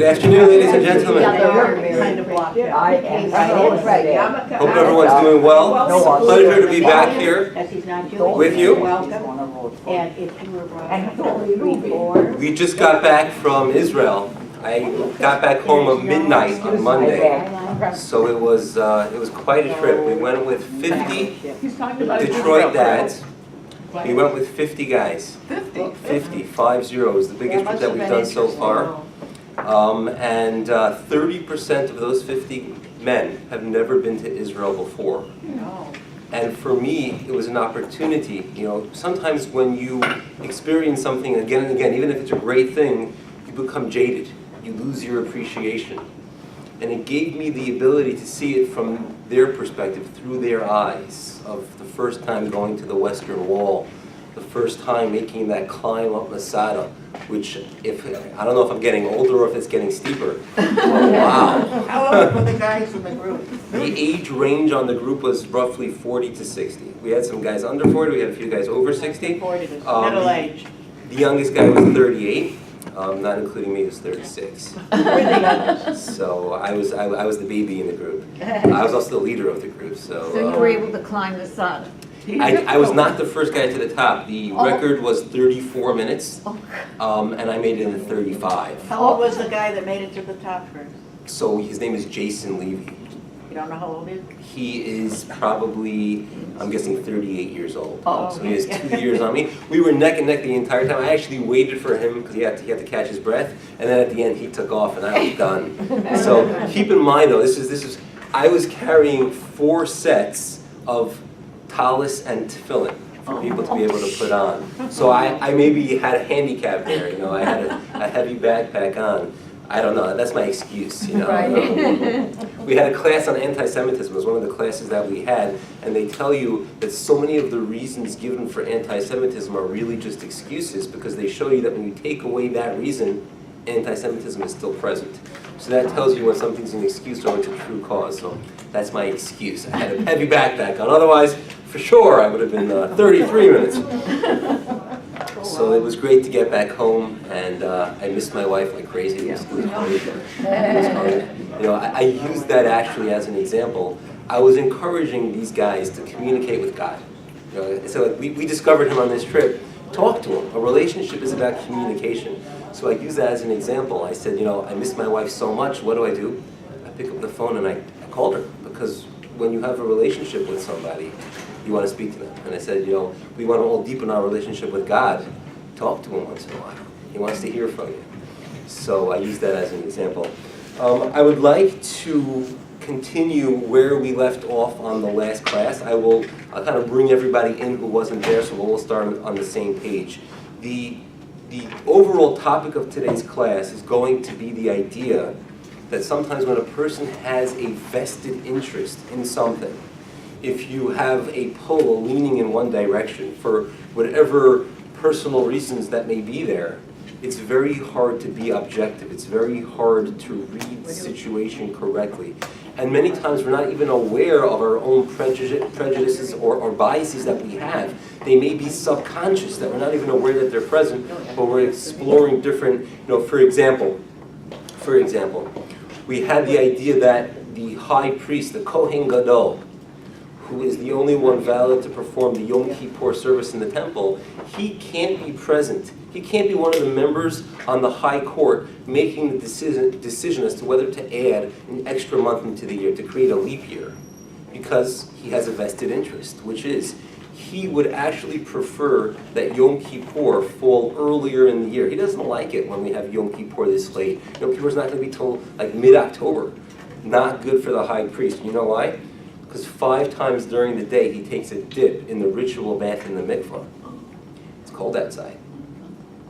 Good afternoon, ladies and gentlemen. Hope everyone's doing well. It's a pleasure to be back here with you. We just got back from Israel. I got back home at midnight on Monday, so it was quite a trip. We went with 50 Detroit dads. We went with 50 guys. 50, 50 is the biggest trip that we've done so far. And 30% of those 50 men have never been to Israel before. And for me, it was an opportunity. You know, sometimes when you experience something again and again, even if it's a great thing, you become jaded. You lose your appreciation. And it gave me the ability to see it from their perspective, through their eyes, of the first time going to the Western Wall, the first time making that climb up Masada, which, I don't know if I'm getting older or if it's getting steeper. Oh, wow. How old were the guys in the group? The age range on the group was roughly 40 to 60. We had some guys under 40, we had a few guys over 60. 40 to middle age. The youngest guy was 38. Not including me, who's 36. So I was the baby in the group. I was also the leader of the group. So you were able to climb the sun. I was not the first guy to the top. The record was 34 minutes, and I made it in 35. How old was the guy that made it to the top first? So his name is Jason Levy. You don't know how old he is? He is probably, I'm guessing, 38 years old. Oh, so he has 2 years on me. We were neck and neck the entire time. I actually waited for him because he had to catch his breath, and then at the end he took off and I was done. So keep in mind though, this is I was carrying 4 sets of talis and tefillin for people to be able to put on. So I maybe had a handicap there. You know, I had a heavy backpack on. I don't know, that's my excuse, you know. Right. We had a class on anti-Semitism. It was one of the classes that we had, and they tell you that so many of the reasons given for anti-Semitism are really just excuses, because they show you that when you take away that reason, anti-Semitism is still present. So that tells you when something's an excuse or it's a true cause. So that's my excuse. I had a heavy backpack on. Otherwise, for sure, I would have been 33 minutes. So it was great to get back home, and I missed my wife like crazy. It was hard. You know, I used that actually as an example. I was encouraging these guys to communicate with God. You know, so we discovered him on this trip. Talk to him. A relationship is about communication. So I used that as an example. I said, you know, I miss my wife so much. What do? I pick up the phone and I called her, because when you have a relationship with somebody, you want to speak to them. And I said, you know, we want to all deepen our relationship with God. Talk to him once in a while. He wants to hear from you. So I use that as an example. I would like to continue where we left off on the last class. I'll kind of bring everybody in who wasn't there, so we'll all start on the same page. The overall topic of today's class is going to be the idea that sometimes when a person has a vested interest in something, if you have a pull, a leaning in one direction for whatever personal reasons that may be there, it's very hard to be objective. It's very hard to read the situation correctly. And many times we're not even aware of our own prejudices or biases that we have. They may be subconscious, that we're not even aware that they're present, but we're exploring different, you know, for example, we had the idea that the high priest, the Kohen Gadol, who is the only one valid to perform the Yom Kippur service in the temple, he can't be present. He can't be one of the members on the high court making the decision as to whether to add an extra month into the year, to create a leap year, because he has a vested interest, which is he would actually prefer that Yom Kippur fall earlier in the year. He doesn't like it when we have Yom Kippur this late. Yom Kippur is not going to be till like mid-October. Not good for the high priest. You know why? Because 5 times during the day he takes a dip in the ritual bath in the mikvah. It's cold outside.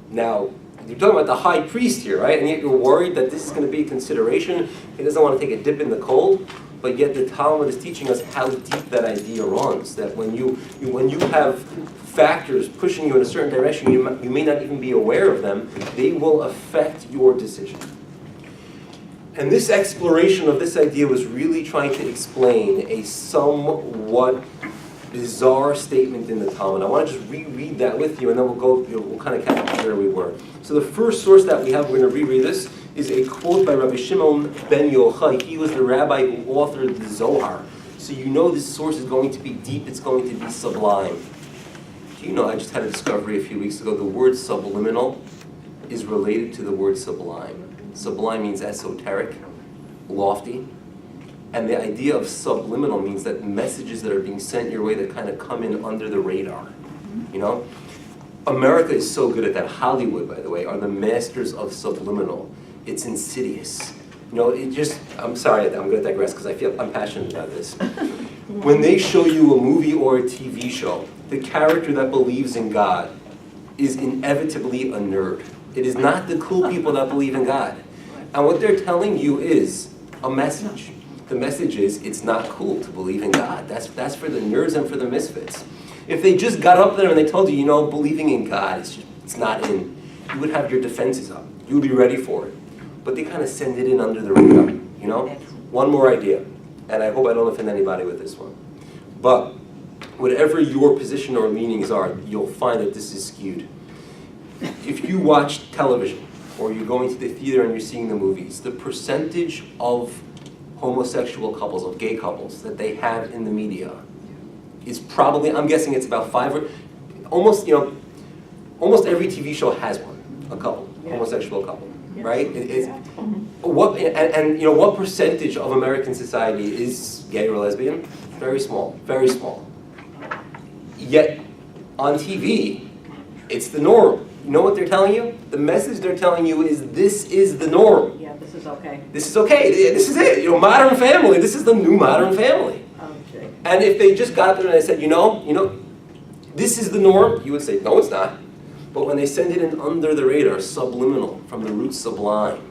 Now, you're talking about the high priest here, right? And yet you're worried that this is going to be a consideration. He doesn't want to take a dip in the cold, but yet the Talmud is teaching us how deep that idea runs. That when you have factors pushing you in a certain direction, you may not even be aware of them. They will affect your decision. And this exploration of this idea was really trying to explain a somewhat bizarre statement in the Talmud. I want to just reread that with you, and then we'll kind of catch up where we were. So the first source that we have, we're going to reread this, is a quote by Rabbi Shimon ben Yochai. He was the rabbi who authored the Zohar. So you know this source is going to be deep, it's going to be sublime. Do you know, I just had a discovery a few weeks ago, the word subliminal is related to the word sublime. Sublime means esoteric, lofty. And the idea of subliminal means that messages that are being sent your way that kind of come in under the radar. You know? America is so good at that. Hollywood, by the way, are the masters of subliminal. It's insidious. You know, I'm sorry, I'm going to digress because I feel I'm passionate about this. When they show you a movie or a TV show, the character that believes in God is inevitably a nerd. It is not the cool people that believe in God. And what they're telling you is a message. The message is it's not cool to believe in God. That's for the nerds and for the misfits. If they just got up there and they told you, you know, believing in God, it's not in, you would have your defenses up. You would be ready for it. But they kind of send it in under the radar, you know? One more idea, and I hope I don't offend anybody with this one. But whatever your position or leanings are, you'll find that this is skewed. If you watch television, or you're going to the theater and you're seeing the movies, the percentage of homosexual couples, of gay couples, that they have in the media is probably, I'm guessing it's about almost every TV show has one, a couple, homosexual couple, right? What percentage of American society is gay or lesbian? Very small, very small. Yet, on TV, it's the norm. You know what they're telling you? The message they're telling you is this is the norm. Yeah, this is okay. This is okay. This is it. You know, Modern Family. This is the new Modern Family. Okay. And if they just got there and they said, you know, this is the norm, you would say, no, it's not. But when they send it in under the radar, subliminal, from the root sublime,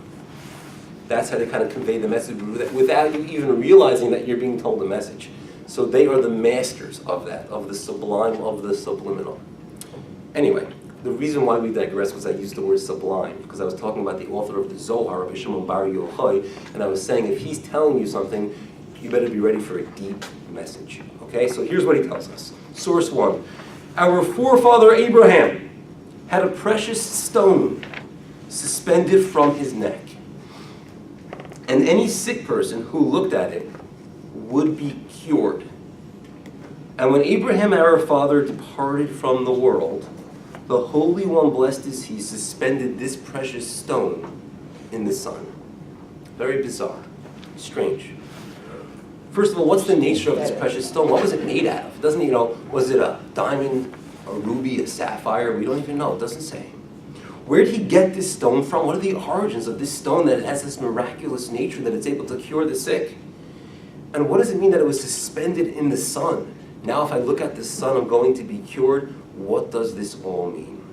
that's how they kind of convey the message without you even realizing that you're being told the message. So they are the masters of that, of the sublime, of the subliminal. Anyway, the reason why we digress was I used the word sublime, because I was talking about the author of the Zohar, Rabbi Shimon bar Yochai, and I was saying if he's telling you something, you better be ready for a deep message. Okay, so here's what he tells us. Source 1. Our forefather Abraham had a precious stone suspended from his neck. And any sick person who looked at it would be cured. And when Abraham our father departed from the world, the Holy One, blessed is he, suspended this precious stone in the sun. Very bizarre. Strange. First of all, what's the nature of this precious stone? What was it made out of? It doesn't, was it a diamond, a ruby, a sapphire? We don't even know. It doesn't say. Where did he get this stone from? What are the origins of this stone that it has this miraculous nature that it's able to cure the sick? And what does it mean that it was suspended in the sun? Now if I look at the sun, I'm going to be cured. What does this all mean?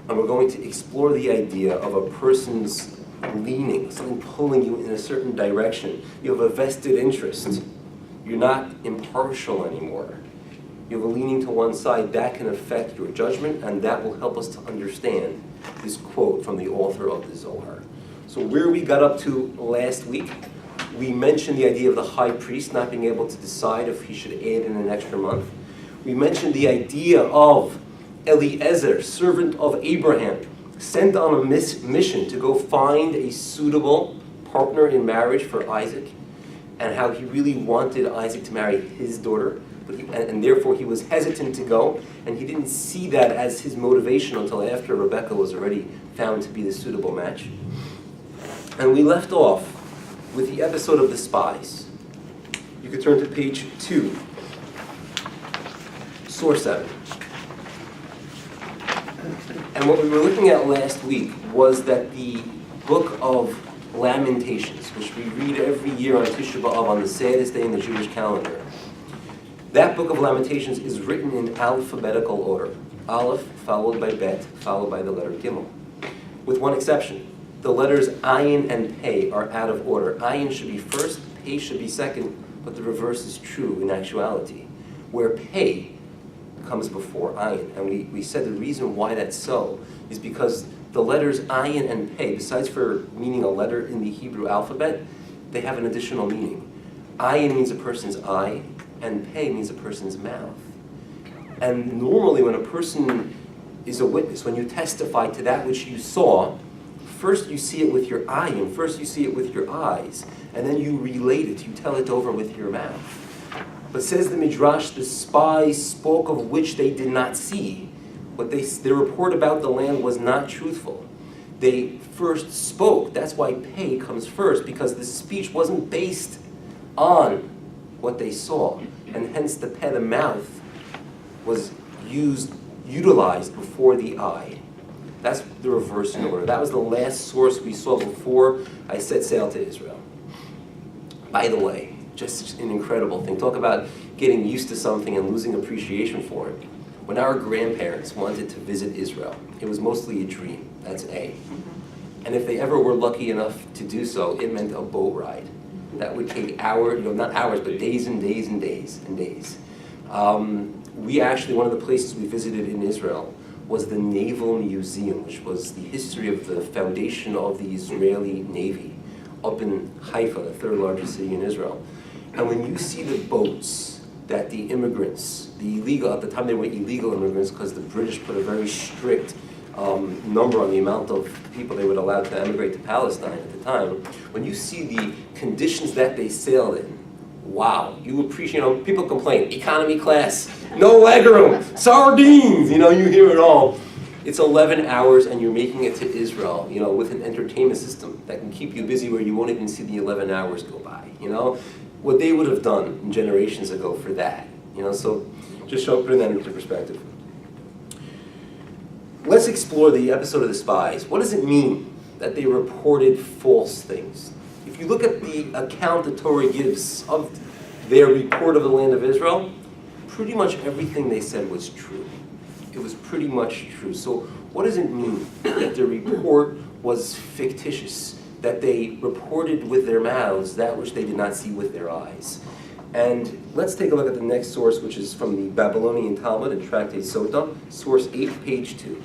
And we're going to explore the idea of a person's leaning, something pulling you in a certain direction. You have a vested interest. You're not impartial anymore. You have a leaning to one side. That can affect your judgment, and that will help us to understand this quote from the author of the Zohar. So where we got up to last week, we mentioned the idea of the high priest not being able to decide if he should add in an extra month. We mentioned the idea of Eliezer, servant of Abraham, sent on a mission to go find a suitable partner in marriage for Isaac, and how he really wanted Isaac to marry his daughter, and therefore he was hesitant to go, and he didn't see that as his motivation until after Rebekah was already found to be the suitable match. And we left off with the episode of the spies. You could turn to page 2, source 7. And what we were looking at last week was that the book of Lamentations, which we read every year on Tisha B'Av, on the saddest day in the Jewish calendar, that book of Lamentations is written in alphabetical order. Aleph, followed by Bet, followed by the letter Gimel. With one exception. The letters Ayin and Pei are out of order. Ayin should be first, Pei should be second, but the reverse is true in actuality, where Pei comes before Ayin. And we said the reason why that's so is because the letters Ayin and Pei, besides for meaning a letter in the Hebrew alphabet, they have an additional meaning. Ayin means a person's eye, and Pei means a person's mouth. And normally when a person is a witness, when you testify to that which you saw, First you see it with your eye, and first you see it with your eyes, and then you relate it, you tell it over with your mouth. But says the Midrash, the spies spoke of which they did not see. Their report about the land was not truthful. They first spoke. That's why pay comes first, because the speech wasn't based on what they saw. And hence the peh, the mouth, was utilized before the eye. That's the reverse in order. That was the last source we saw before I set sail to Israel. By the way, just an incredible thing. Talk about getting used to something and losing appreciation for it. When our grandparents wanted to visit Israel, it was mostly a dream. That's A. And if they ever were lucky enough to do so, it meant a boat ride. That would take hours, not hours, but days and days and days and days. We actually, one of the places we visited in Israel was the Naval Museum, which was the history of the foundation of the Israeli Navy up in Haifa, the third largest city in Israel. And when you see the boats that the immigrants, the illegal, at the time they were illegal immigrants because the British put a very strict number on the amount of people they would allow to emigrate to Palestine at the time, when you see the conditions that they sailed in, wow, you appreciate, people complain, economy class, no legroom, sardines, you hear it all. It's 11 hours and you're making it to Israel, with an entertainment system that can keep you busy where you won't even see the 11 hours go by, what they would have done generations ago for that, so just putting that into perspective. Let's explore the episode of the spies. What does it mean that they reported false things? If you look at the account the Torah gives of their report of the land of Israel, pretty much everything they said was true. It was pretty much true. So what does it mean that their report was fictitious, that they reported with their mouths that which they did not see with their eyes? And let's take a look at the next source, which is from the Babylonian Talmud in Tractate Sota, source 8, page 2.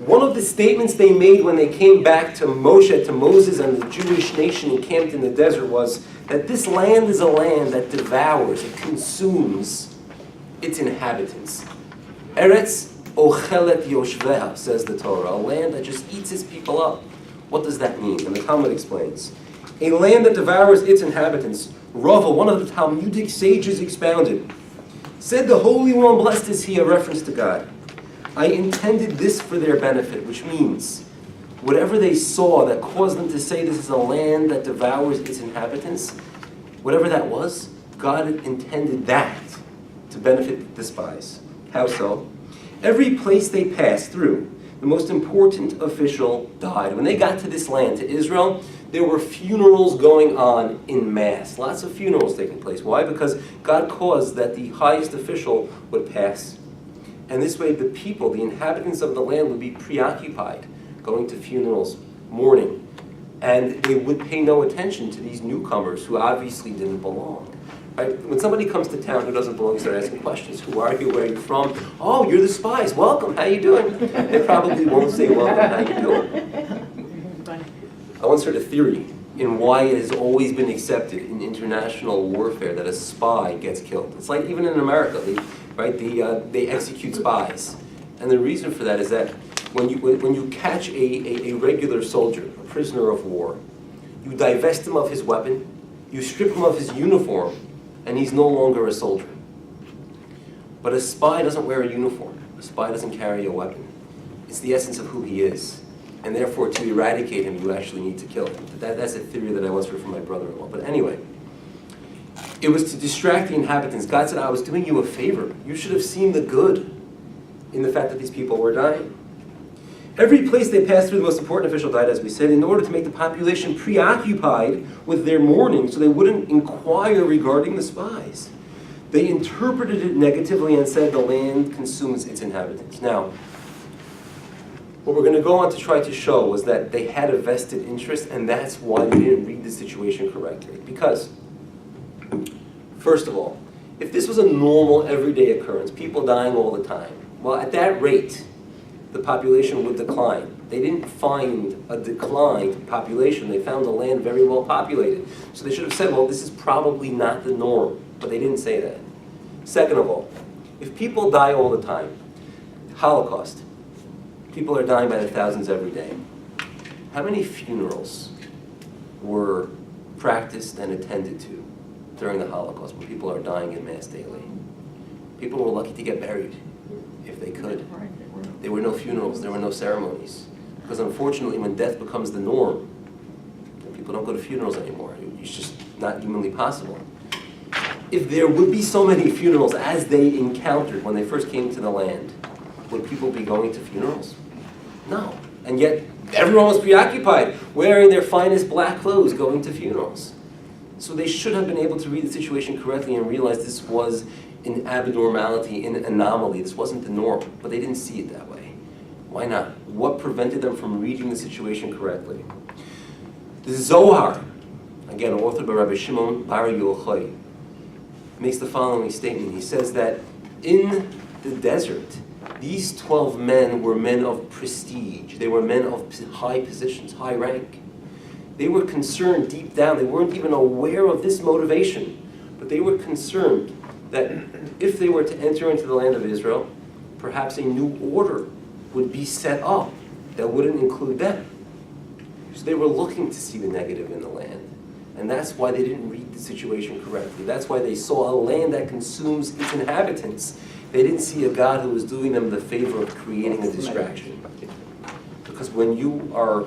One of the statements they made when they came back to Moses and the Jewish nation encamped in the desert was that this land is a land that devours, it consumes its inhabitants. Eretz ochelet yoshveha, says the Torah, a land that just eats its people up. What does that mean? And the Talmud explains. A land that devours its inhabitants. Rava, one of the Talmudic sages, expounded. Said the Holy One, blessed is He, a reference to God. I intended this for their benefit, which means whatever they saw that caused them to say this is a land that devours its inhabitants, whatever that was, God intended that to benefit the spies. How so? Every place they passed through, the most important official died. When they got to this land, to Israel, there were funerals going on in mass. Lots of funerals taking place. Why? Because God caused that the highest official would pass. And this way the people, the inhabitants of the land, would be preoccupied, going to funerals, mourning. And they would pay no attention to these newcomers who obviously didn't belong. Right? When somebody comes to town who doesn't belong, start asking questions. Who are you? Where are you from? Oh, you're the spies. Welcome. How you doing? They probably won't say welcome. How you doing? I once heard a theory in why it has always been accepted in international warfare that a spy gets killed. It's like even in America, they execute spies. And the reason for that is that when you catch a regular soldier, a prisoner of war, you divest him of his weapon, you strip him of his uniform, and he's no longer a soldier. But a spy doesn't wear a uniform. A spy doesn't carry a weapon. It's the essence of who he is. And therefore, to eradicate him, you actually need to kill him. That's a theory that I once heard from my brother-in-law. But anyway, it was to distract the inhabitants. God said, I was doing you a favor. You should have seen the good in the fact that these people were dying. Every place they passed through, the most important official died, as we said, in order to make the population preoccupied with their mourning so they wouldn't inquire regarding the spies. They interpreted it negatively and said the land consumes its inhabitants. Now, what we're going to go on to try to show was that they had a vested interest, and that's why they didn't read the situation correctly. Because, first of all, if this was a normal, everyday occurrence, people dying all the time, well, at that rate, the population would decline. They didn't find a declined population. They found the land very well populated. So they should have said, well, this is probably not the norm. But they didn't say that. Second of all, if people die all the time, Holocaust, People are dying by the thousands every day. How many funerals were practiced and attended to during the Holocaust when people are dying in mass daily? People were lucky to get buried if they could. There were no funerals, there were no ceremonies. Because unfortunately, when death becomes the norm, people don't go to funerals anymore. It's just not humanly possible. If there would be so many funerals as they encountered when they first came to the land, would people be going to funerals? No. And yet, everyone was preoccupied, wearing their finest black clothes, going to funerals. So they should have been able to read the situation correctly and realize this was an abnormality, an anomaly. This wasn't the norm, but they didn't see it that way. Why not? What prevented them from reading the situation correctly? The Zohar, again authored by Rabbi Shimon Bar Yochai, makes the following statement. He says that in the desert, these 12 men were men of prestige. They were men of high positions, high rank. They were concerned deep down. They weren't even aware of this motivation, but they were concerned that if they were to enter into the land of Israel, perhaps a new order would be set up that wouldn't include them. So they were looking to see the negative in the land. And that's why they didn't read the situation correctly. That's why they saw a land that consumes its inhabitants. They didn't see a God who was doing them the favor of creating a distraction. Because when you are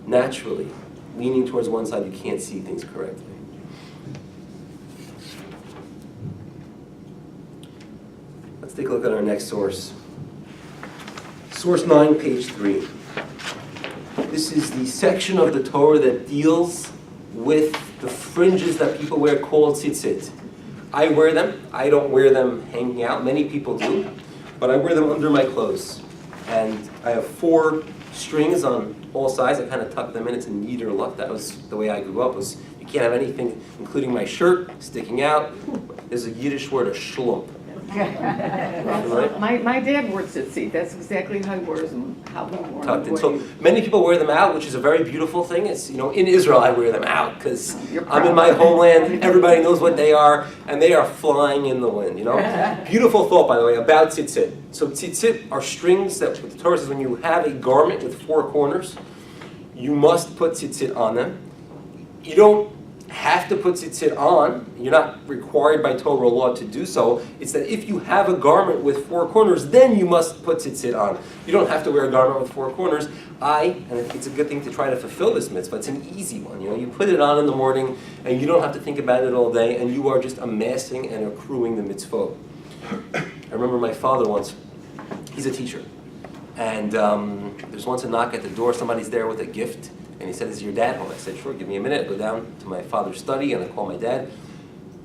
naturally leaning towards one side, you can't see things correctly. Let's take a look at our next source. Source 9, page 3. This is the section of the Torah that deals with the fringes that people wear called tzitzit. I wear them. I don't wear them hanging out. Many people do. But I wear them under my clothes. And I have 4 strings on all sides. I kind of tuck them in. It's a neater look. That was the way I grew up. Was you can't have anything, including my shirt, sticking out. There's a Yiddish word, a shlump. My dad wore tzitzit. That's exactly how he wears them. How he wore Tucked in. them. So many people wear them out, which is a very beautiful thing. It's, in Israel I wear them out because I'm in my homeland. Everybody knows what they are, and they are flying in the wind. Beautiful thought, by the way, about tzitzit. So tzitzit are strings that the Torah says when you have a garment with 4 corners, you must put tzitzit on them. You don't have to put tzitzit on. You're not required by Torah law to do so. It's that if you have a garment with 4 corners, then you must put tzitzit on. You don't have to wear a garment with 4 corners. And it's a good thing to try to fulfill this mitzvah. It's an easy one. You put it on in the morning, and you don't have to think about it all day, and you are just amassing and accruing the mitzvot. I remember my father once. He's a teacher, and there's once a knock at the door. Somebody's there with a gift. And he said, "Is your dad home?" I said, "Sure, give me a minute." I go down to my father's study and I call my dad.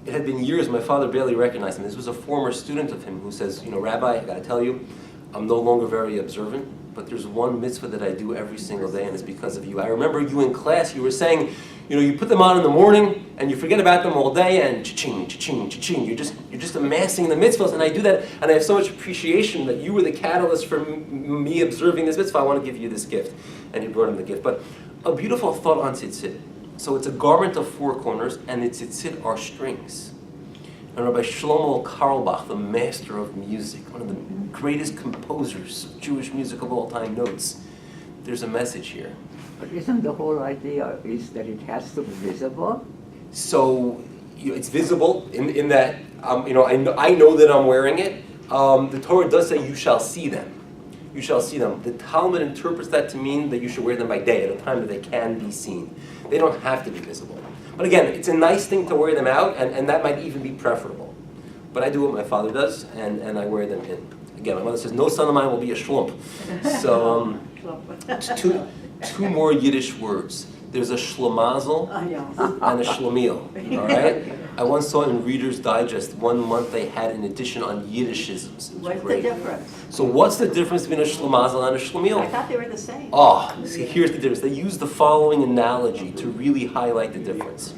It had been years, my father barely recognized him. This was a former student of him who says, "Rabbi, I gotta tell you, I'm no longer very observant, but there's one mitzvah that I do every single day, and it's because of you. I remember you in class, you were saying, you put them on in the morning and you forget about them all day, and cha-ching, cha-ching, cha-ching. You're just amassing the mitzvahs, and I do that, and I have so much appreciation that you were the catalyst for me observing this mitzvah. I want to give you this gift." And he brought him the gift. But a beautiful thought on tzitzit. So it's a garment of 4 corners, and the tzitzit are strings. And Rabbi Shlomo Carlebach, the master of music, one of the greatest composers of Jewish music of all time, notes there's a message here. But isn't the whole idea is that it has to be visible? So it's visible in that I know that I'm wearing it. The Torah does say you shall see them. You shall see them. The Talmud interprets that to mean that you should wear them by day, at a time that they can be seen. They don't have to be visible. But again, it's a nice thing to wear them out, and that might even be preferable. But I do what my father does, and I wear them in. Again, my mother says, no son of mine will be a shlump. So, two more Yiddish words. There's a shlomazel and a shlemiel, all right? I once saw in Reader's Digest, 1 month they had an edition on Yiddishisms. It was What's great. the difference? So what's the difference between a shlomazel and a shlemiel? I thought they were the same. Oh, see, here's the difference. They use the following analogy to really highlight the difference.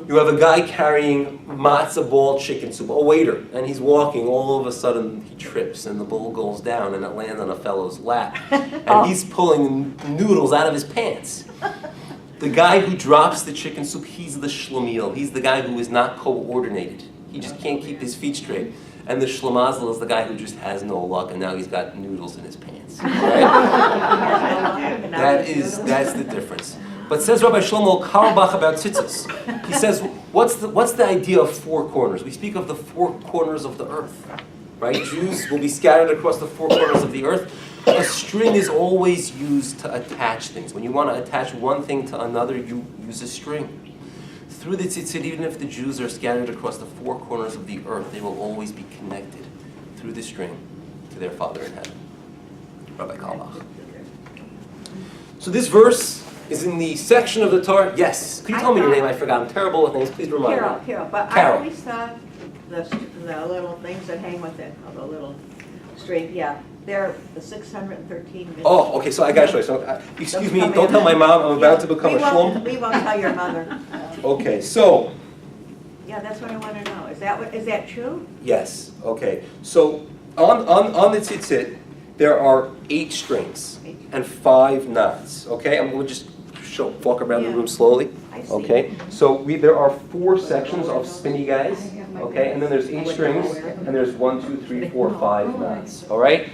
You have a guy carrying matzah ball chicken soup, a waiter, and he's walking. All of a sudden, he trips, and the bowl goes down, and it lands on a fellow's lap. And he's pulling noodles out of his pants. The guy who drops the chicken soup, he's the shlemiel. He's the guy who is not coordinated. He just can't keep his feet straight. And the shlemazel is the guy who just has no luck, and now he's got noodles in his pants. Right? That's the difference. But says Rabbi Shlomo Carlebach about tzitzis. He says, what's the idea of four corners? We speak of the four corners of the earth, right? Jews will be scattered across the four corners of the earth. A string is always used to attach things. When you want to attach one thing to another, you use a string. Through the tzitzit, even if the Jews are scattered across the four corners of the earth, they will always be connected through the string to their Father in heaven. Rabbi Carlebach. So this verse is in the section of the Torah. Yes. Could you tell me your name? I forgot. I'm terrible with names. Please remind me. Carol. But Carol. I always thought the little things that hang with it, the little string, they're the 613 minutes. Oh, okay. So I got to show you. So, excuse me. Don't tell my mom. I'm about to become a shlom. We won't tell your mother. Okay. So. Yeah, that's what I want to know. Is that true? Yes. Okay. So on the tzitzit, there are 8 strings and 5 knots. Okay. We'll just walk around the room slowly. I see. Okay. So there are 4 sections of spinny guys. Okay. And then there's 8 strings, and there's 1, 2, 3, 4, 5 knots. All right.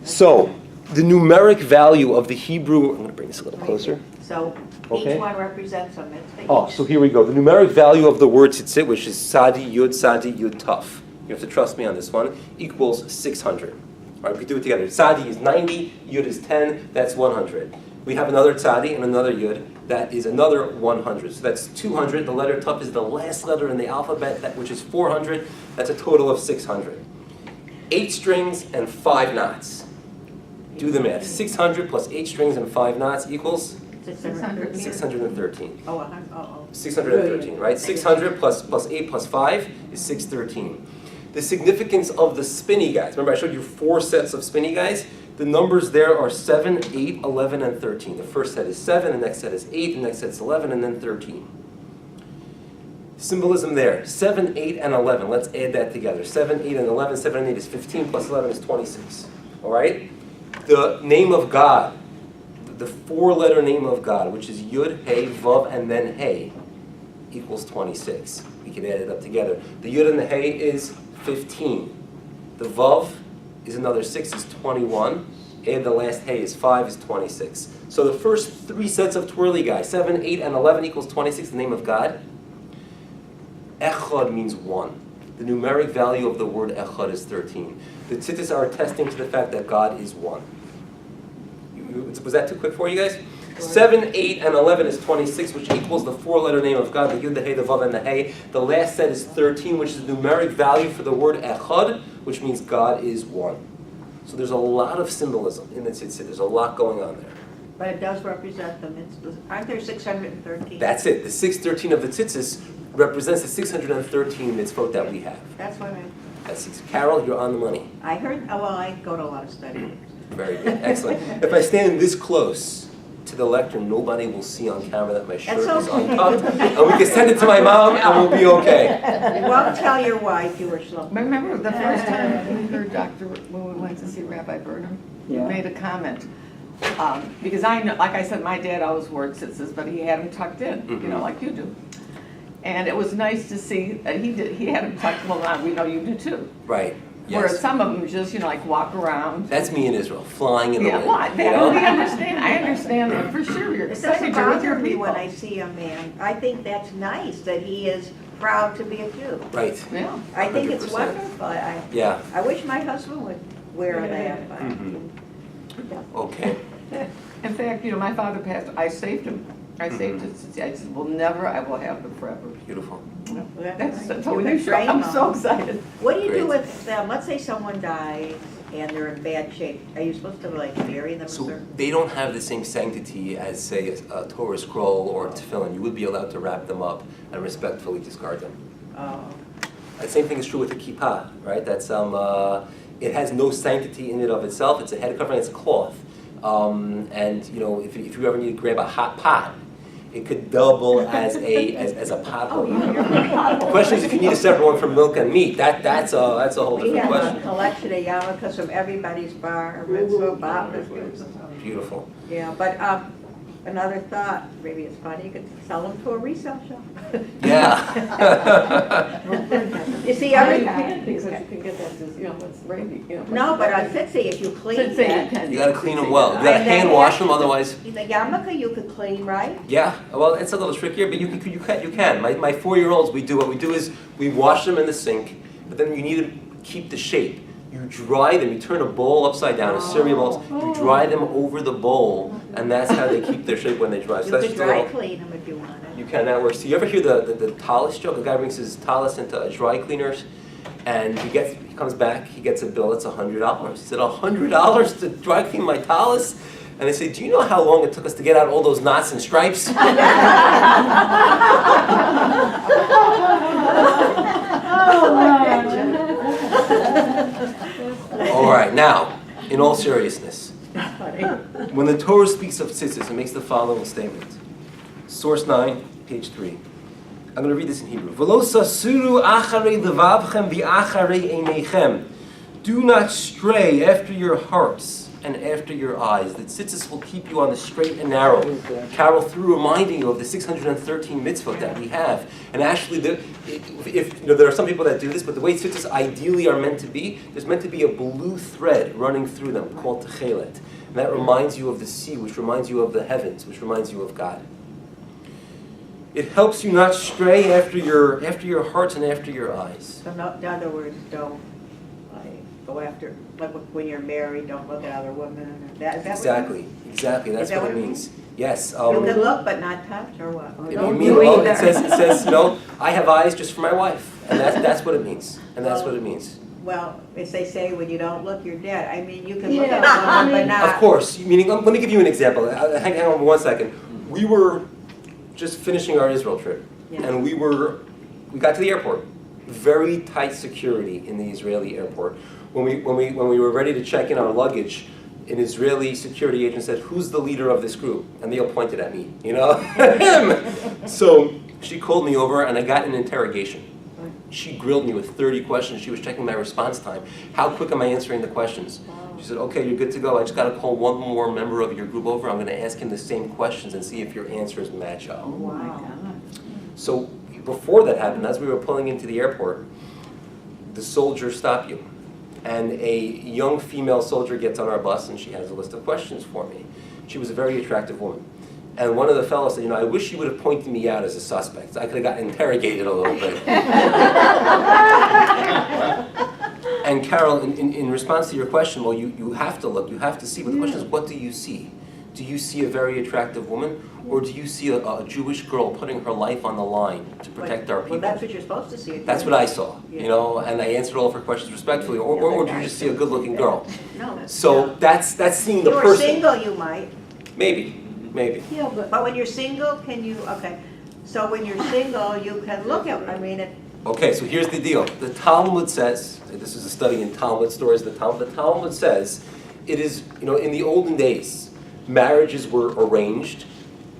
So the numeric value of the Hebrew. I'm going to bring this a little closer. So Okay. each one represents a mitzvah. Oh, so here we go. The numeric value of the word tzitzit, which is sadi, yud, tuf. You have to trust me on this one, equals 600. All right, we can do it together. Sadi is 90, yud is 10, that's 100. We have another tzadi and another yud, that is another 100. So that's 200. The letter tuf is the last letter in the alphabet, which is 400. That's a total of 600. 8 strings and 5 knots. Do the math. 600 plus 8 strings and 5 knots equals 613. Oh. 613, right? 600 plus 8 plus 5 is 613. The significance of the spinny guys. Remember I showed you 4 sets of spinny guys? The numbers there are 7, 8, 11, and 13. The first set is 7, the next set is 8, the next set is 11, and then 13. Symbolism there. 7, 8, and 11. Let's add that together. 7, 8, and 11. 7 and 8 is 15 plus 11 is 26. All right? The name of God. The 4-letter name of God, which is Yud, Hey, Vav, and then Hey, equals 26. We can add it up together. The Yud and the Hey is 15. The Vav is another 6, is 21. And the last Hey is 5, is 26. So the first 3 sets of twirly guys, 7, 8, and 11 equals 26, the name of God. Echad means 1. The numeric value of the word Echad is 13. The tzitzis are attesting to the fact that God is 1. Was that too quick for you guys? 7, 8, and 11 is 26, which equals the 4-letter name of God, the Yud, the Hey, the Vav, and the Hey. The last set is 13, which is the numeric value for the word Echad, which means God is 1. So there's a lot of symbolism in the tzitzit. There's a lot going on there. But it does represent the mitzvahs. Aren't there 613? That's it. The 613 of the tzitzis represents the 613 mitzvot that we have. That's what Carol, you're on the money. I heard. Oh, well, I go to a lot of study. Very good. Excellent. If I stand this close to the lectern, nobody will see on camera that my shirt is okay. untucked. And we can send it to my mom and we'll be okay. You won't tell your wife you were slow. Remember the first time we heard when we went to see Rabbi Burnham? Yeah. He made a comment. Because I know, like I said, my dad always wore tzitzis, but he had them tucked in, like you do. And it was nice to see that he had them tucked well on. We know you do too. Right. Whereas Yes. some of them just, like walk around. That's me in Israel, flying in the wind. What? You know? We understand. I understand that for sure. You're It doesn't excited. You're with bother your me people. when I see a man. I think that's nice that he is proud to be a Jew. Right. Yeah. I think it's 100%. wonderful. Yeah. I wish my husband would wear that. But Okay. In fact, my father passed. I saved him. I saved it. I said, well, never. I will have them forever. Beautiful. That's so unusual. I'm so excited. What do you do Great. with them? Let's say someone dies and they're in bad shape. Are you supposed to bury them? So they don't have the same sanctity as, say, a Torah scroll or a tefillin. You would be allowed to wrap them up and respectfully discard them. Oh. The same thing is true with the kippah, right? That's it has no sanctity in it of itself. It's a head covering. It's a cloth. And if you ever need to grab a hot pot, it could double as a pot holder. The question is if you need a separate one for milk and meat. That's a whole We different have a question. collection of yarmulkes from everybody's bar mitzvah, bat mitzvah. Beautiful. Yeah, but another thought, maybe it's funny, you could sell them to a resale shop. Yeah. You see, You every, can, because you can get that, it's Raby, no, but on Fitzy, if you clean Since you that, can. You gotta clean them well. You gotta And then hand wash them, otherwise. the yarmulke you could clean, right? Yeah, well, it's a little trickier, but you can. My 4-year-olds, what we do is we wash them in the sink, but then you need to keep the shape. You dry them, you turn a bowl upside down, a cereal bowl, you dry them over the bowl, and that's how they keep their shape when they dry. So You that's could just a dry little, clean them if you wanted. you can, that works. So you ever hear the talus joke? A guy brings his talus into a dry cleaners, and he comes back, he gets a bill, it's $100. He said, $100 to dry clean my talus? And they say, do you know how long it took us to get out all those knots and stripes? All right, now, in all seriousness, when the Torah speaks of tzitzis, it makes the following statement. Source 9, page 3. I'm going to read this in Hebrew. V'lo sasuru acharei levavchem v'acharei einechem. Do not stray after your hearts and after your eyes. The tzitzis will keep you on the straight and narrow. Carol through reminding you of the 613 mitzvot that we have. And actually, there are some people that do this, but the way tzitzis ideally are meant to be, there's meant to be a blue thread running through them called techelet. And that reminds you of the sea, which reminds you of the heavens, which reminds you of God. It helps you not stray after your hearts and after your eyes. So in other words, don't go after, like when you're married, don't look at other women. Is that Exactly. That's that what it what it means. Yes. You can look but not touch, or what? It says, I have eyes just for my wife, and that's what it means. And that's what it means. Well, as they say, when you don't look, you're dead. I mean, you can look Yeah, at someone, but not. Of course. Meaning, let me give you an example. Hang on 1 second. We were just finishing our Israel trip, Yeah. and we got to the airport. Very tight security in the Israeli airport. When we were ready to check in our luggage, an Israeli security agent said, "Who's the leader of this group?" And they all pointed at me, him. So she called me over, and I got an interrogation. She grilled me with 30 questions. She was checking my response time. How quick am I answering the questions? She said, "Okay, you're good to go. I just got to call one more member of your group over. I'm going to ask him the same questions and see if your answers match up." Oh, my God. So before that happened, as we were pulling into the airport, the soldiers stop you. And a young female soldier gets on our bus, and she has a list of questions for me. She was a very attractive woman. And one of the fellows said, I wish you would have pointed me out as a suspect. I could have gotten interrogated a little bit. And Carol, in response to your question, well, you have to look, you have to see. But the question is, what do you see? Do you see a very attractive woman? Or do you see a Jewish girl putting her life on the line to protect our people? Well, that's what you're supposed to see. That's what I saw, and I answered all of her questions respectfully. Or do you just see a good-looking girl? No. So that's seeing the If you were person. single, you might. Maybe. Yeah, But when you're single, can you, okay. So when you're single, you can look at, Okay, so here's the deal. The Talmud says, this is a study in Talmud stories, the Talmud says, it is, in the olden days, marriages were arranged,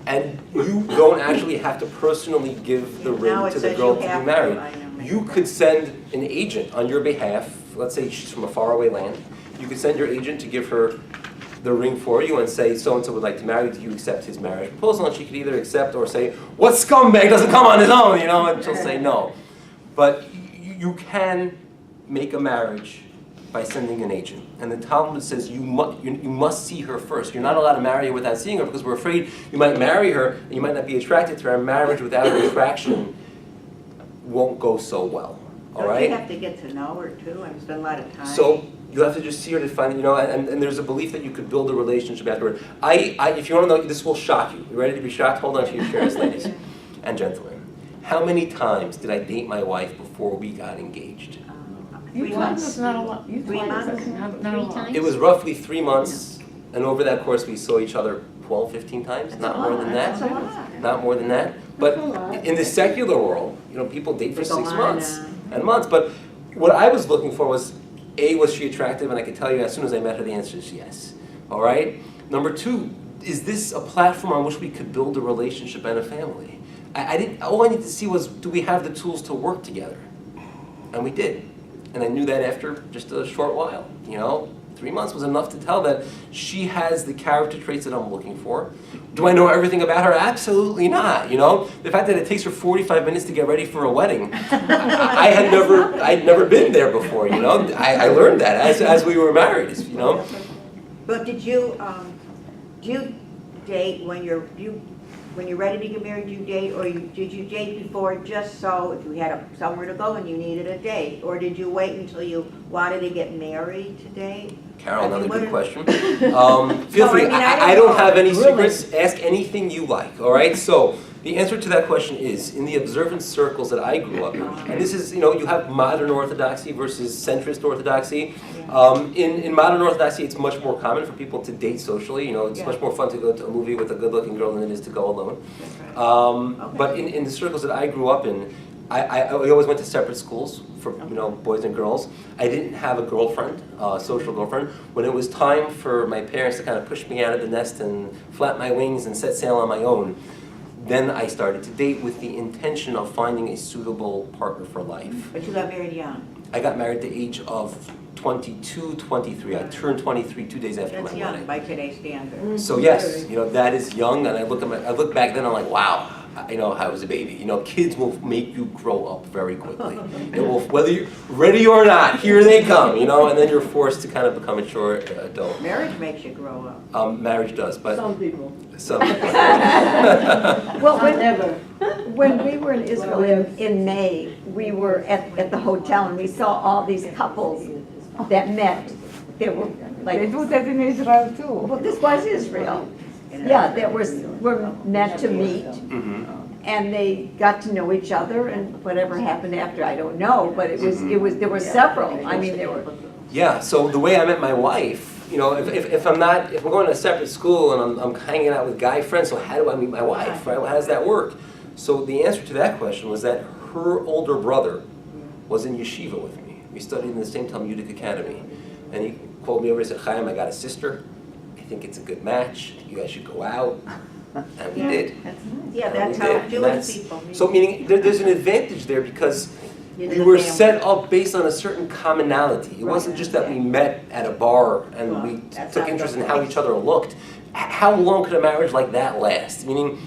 and you don't actually have to personally give the Now ring it to the says girl you to have be to, married. I know. You could send an agent on your behalf. Let's say she's from a faraway land. You could send your agent to give her the ring for you and say, so-and-so would like to marry you. Do you accept his marriage proposal? And she could either accept or say, what scumbag doesn't come on his own, and she'll say no. But you can make a marriage by sending an agent. And the Talmud says you must see her first. You're not allowed to marry her without seeing her because we're afraid you might marry her and you might not be attracted to her. Marriage without attraction won't go so well. All don't right? you have to get to know her too, and spend a lot of time? So you have to just see her to find, and there's a belief that you could build a relationship afterward. If you want to know, this will shock you. You ready to be shocked? Hold on to your chairs, ladies and gentlemen. How many times did I date my wife before we got engaged? 3 months. That's not a lot. 3 months? Not a lot. It was roughly 3 months, and over that course we saw each other 12, 15 times, not more than that. That's a lot. Not more than that. But in the secular world, people date for They go 6 on months and months. But what I was looking for was, A, was she attractive? And I can tell you as soon as I met her, the answer is yes. All right? Number 2, is this a platform on which we could build a relationship and a family? All I needed to see was, do we have the tools to work together? And we did. And I knew that after just a short while, 3 months was enough to tell that she has the character traits that I'm looking for. Do I know everything about her? Absolutely not. You know, the fact that it takes her 45 minutes to get ready for a wedding, I'd never been there before. You know, I learned that as we were married. You know. But did you, do you date when you're ready to get married, do you date, or did you date before just so if you had somewhere to go and you needed a date? Or did you wait until you wanted to get married to date? Carol, another good question. No, Feel free, I mean, I I don't don't know. have any Really? secrets. Ask anything you like, all right? So the answer to that question is, in the observant circles that I grew up in, and this is, you know, you have modern Orthodoxy versus centrist Orthodoxy. In modern Orthodoxy, it's much more common for people to date socially. You know, it's much more fun to go to a movie with a good-looking girl than it is to go alone. But in the circles that I grew up in, I always went to separate schools for, you know, boys and girls. I didn't have a girlfriend, social girlfriend. When it was time for my parents to kind of push me out of the nest and flap my wings and set sail on my own, then I started to date with the intention of finding a suitable partner for life. But you got married young. I got married at the age of 22, 23. I turned 23 2 days after That's my young wedding. by today's standards. So yes, you know, that is young, and I look back then, I'm like, wow, you know, I was a baby. You know, kids will make you grow up very quickly. It will, whether you're ready or not, here they come, you know, and then you're forced to kind of become a mature adult. Marriage makes you grow up. Marriage does, but Some people. some. Well, Never. when we were in Israel in May, we were at the hotel and we saw all these couples that met. They were They like, do that in Israel too. well, this was Israel. Yeah, that were meant to meet. And they got to know each other, and whatever happened after, I don't know, but there were several. I mean, there were. Yeah, so the way I met my wife, you know, if I'm going to a separate school and I'm hanging out with guy friends, so how do I meet my wife, right? How does that work? So the answer to that question was that her older brother was in yeshiva with me. We studied in the same Talmudic academy. And he called me over and said, Chaim, I got a sister. I think it's a good match. You guys should go out. And we did. Yeah, that's And we how did. Jewish That's- people meet. So meaning there's an advantage there because You we did a were family. set up based on a certain commonality. It wasn't just that we met at a bar and Well, we that's took not interest the in how point. each other looked. How long could a marriage like that last? Meaning,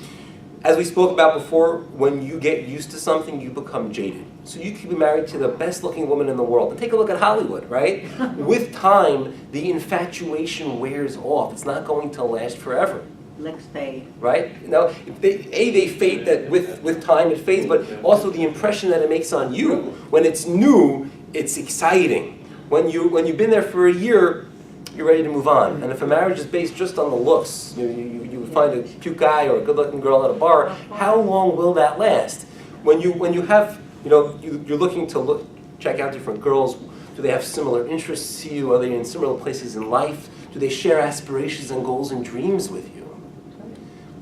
as we spoke about before, when you get used to something, you become jaded. So you could be married to the best looking woman in the world. And take a look at Hollywood, right? With time, the infatuation wears off. It's not going to last forever. Licks fade. Right? You know, they fade that with time it fades, but also the impression that it makes on you. When it's new, it's exciting. When you've been there for a year, you're ready to move on. And if a marriage is based just on the looks, you find a cute guy or a good-looking girl at a bar, how long will that last? When you have, you know, you're looking to check out different girls. Do they have similar interests to you? Are they in similar places in life? Do they share aspirations and goals and dreams with you?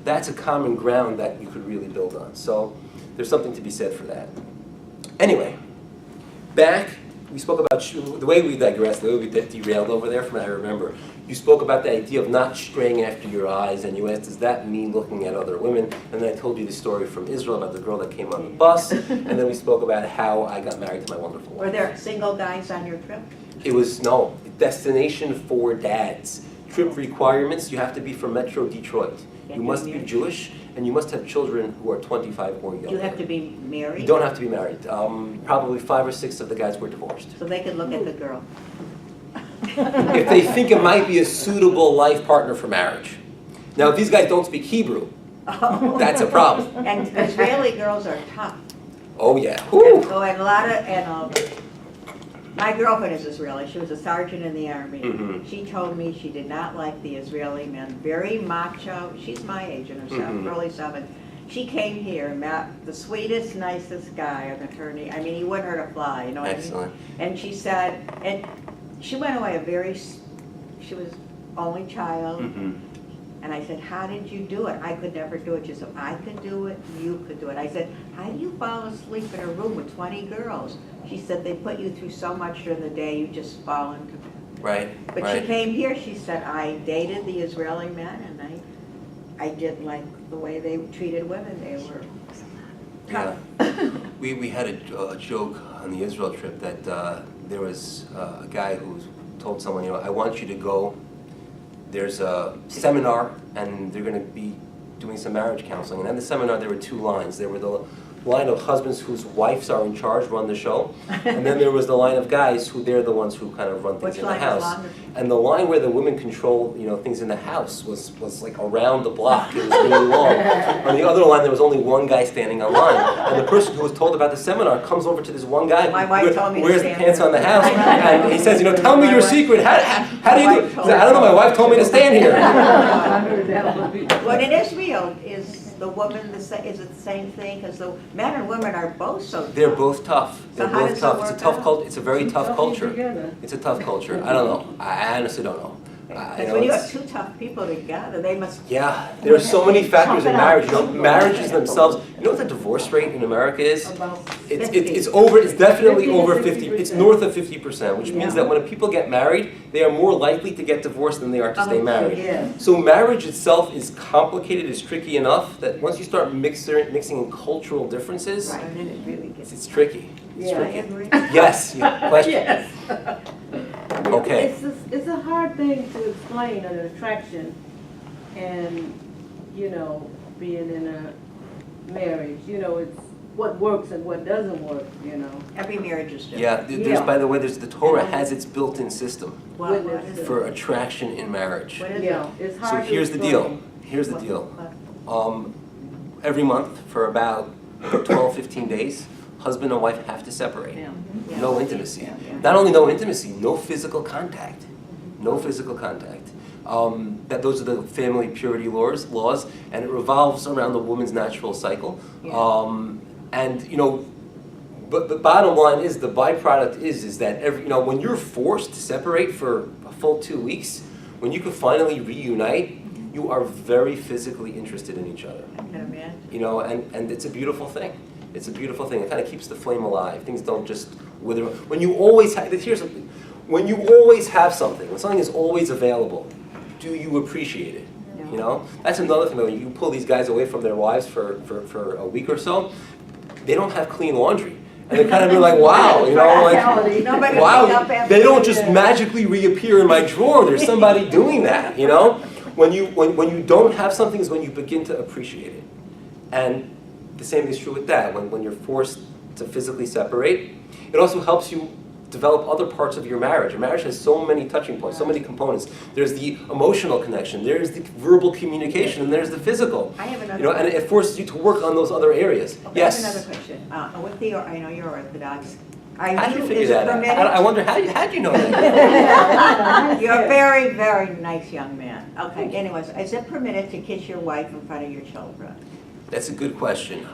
That's a common ground that you could really build on. So there's something to be said for that. Anyway, we spoke about the way we digressed, the way we derailed over there from what I remember. You spoke about the idea of not straying after your eyes, and you asked, does that mean looking at other women? And then I told you the story from Israel about the girl that came on the bus, and then we spoke about how I got married to my wonderful wife. Were there single guys on your trip? It was, no, destination for dads. Trip requirements, you have to be from Metro Detroit. You must be Jewish, and you must have children who are 25 or younger. Do you have to be married? You don't have to be married. Probably 5 or 6 of the guys were divorced. So they could look at the girl. If they think it might be a suitable life partner for marriage. Now, if these guys don't speak Hebrew, that's a problem. And Israeli girls are tough. Oh, yeah. And, Whew. oh, and a lot of, my girlfriend is Israeli. She was a sergeant in the army. Mhm. She told me she did not like the Israeli men. Very macho. She's my age in her early 70s. She came here and met the sweetest, nicest guy, an attorney. I mean, he wouldn't hurt a fly, you know what Excellent. I mean? And she said, and she went away she was only child. Mhm. And I said, how did you do it? I could never do it. She said, I could do it, you could do it. I said, how do you fall asleep in a room with 20 girls? She said, they put you through so much during the day, you just fall into it. Right, But right. she came here, she said, I dated the Israeli men, and I didn't like the way they treated women. They were tough. Yeah. We had a joke on the Israel trip that there was a guy who was told someone, you know, I want you to go, there's a seminar, and they're going to be doing some marriage counseling. And in the seminar, there were two lines. There were the line of husbands whose wives are in charge, run the show, and then there was the line of guys who they're the ones who kind of run things Which in the line is house. longer? And the line where the women control, you know, things in the house was like around the block. It was really long. On the other line, there was only one guy standing on line, and the person who was told about the seminar comes over to this one guy My wife told me who to wears the stand pants there. on the house, and he says, you know, tell me your secret. How do you do it? He said, I don't know. My wife told me to stand here. What in Israel is the woman, is it the same thing? Because the men and women are both so tough. They're both tough. They're So how both does it tough. It's a work tough out? culture. It's a very tough culture. It's a tough culture. I don't know. I honestly don't know. You Because know, when you have it's- two tough people together, they must. Yeah, there are so many factors in marriage. You know, marriages themselves. You know what the divorce rate in America is? It's definitely over 50. It's north of 50%, which means that when people get married, they are more likely to get divorced than they are to stay married. So marriage itself is complicated, is tricky enough that once you start mixing in cultural differences, Right, and then it really gets. it's tricky. It's I tricky. agree. Yes. Yeah. Question. Yes. Okay. It's a hard thing to explain an attraction and, you know, being in a marriage. You know, it's what works and what doesn't work, you know. Every marriage is different. Yeah. There's, by the way, the Torah has its built-in system What is it? for attraction in marriage. What is Yeah, it? it's So hard to here's the explain. deal. Here's the deal. What? Every month for about 12, 15 days, husband and wife have to separate. Yeah. Yeah. No intimacy. Yeah, yeah. Not only no intimacy, no physical contact. No physical contact. Those are the family purity laws, and it revolves around the woman's natural cycle. Yeah. And you know, but the bottom line is the byproduct is that when you're forced to separate for a full 2 weeks, when you can finally reunite, you are very physically interested in each other. I can imagine. You know, and it's a beautiful thing. It's a beautiful thing. It kind of keeps the flame alive. Things don't just wither. When you always have, here's something. When you always have something, when something is always available, do you appreciate it? You know, that's another thing. When you pull these guys away from their wives for a week or so, they don't have clean laundry. And they kind of be like, wow, you know, like, Nobody wow, pick up after they don't you. just magically reappear in my drawer. There's somebody doing that, you know? When you don't have something is when you begin to appreciate it. And the same is true with that. When you're forced to physically separate, it also helps you develop other parts of your marriage. Your marriage has so many touching points, so many components. There's the emotional connection, there's the verbal communication, and there's the physical. I have another You know, and it forces you to work on those other areas. Okay, Yes. I have another question. I know you're Orthodox. How did you figure that out? I wonder, how did you know that? You're a very, very nice young man. Okay, anyways, is it permitted to kiss your wife in front of your children? That's a good question.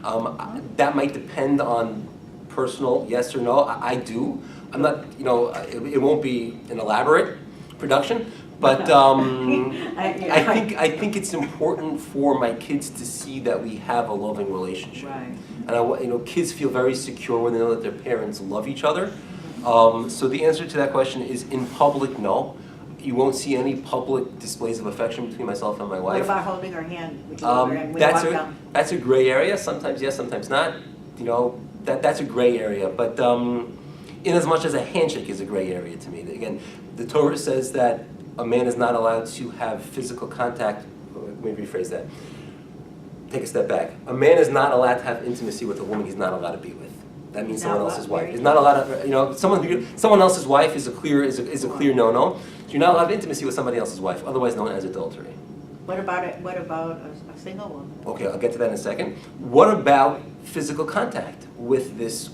That might depend on personal yes or no. I do. I'm not, you know, it won't be an elaborate production, but I think it's important for my kids to see that we have a loving relationship. Right. And kids feel very secure when they know that their parents love each other. So the answer to that question is in public, no. You won't see any public displays of affection between myself and my What wife. about holding her hand? Would you hold her hand when you walk down? That's a gray area. Sometimes yes, sometimes not. You know, that's a gray area. But in as much as a handshake is a gray area to me. Again, the Torah says that a man is not allowed to have physical contact. Let me rephrase that. Take a step back. A man is not allowed to have intimacy with a woman he's not allowed to be with. That means someone else's wife. He's not allowed to, you know, someone else's wife is a clear no-no. So you're not allowed intimacy with somebody else's wife, otherwise known as adultery. What about a single woman? Okay, I'll get to that in a second. What about physical contact with this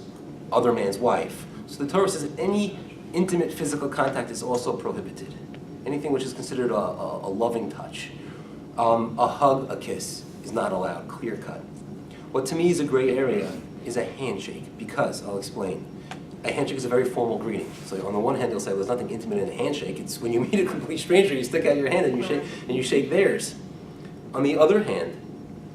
other man's wife? So the Torah says that any intimate physical contact is also prohibited. Anything which is considered a loving touch. A hug, a kiss is not allowed, clear cut. What to me is a gray area is a handshake, because, I'll explain. A handshake is a very formal greeting. So on the one hand, you'll say, well, there's nothing intimate in a handshake. It's when you meet a complete stranger, you stick out your hand and you shake theirs. On the other hand,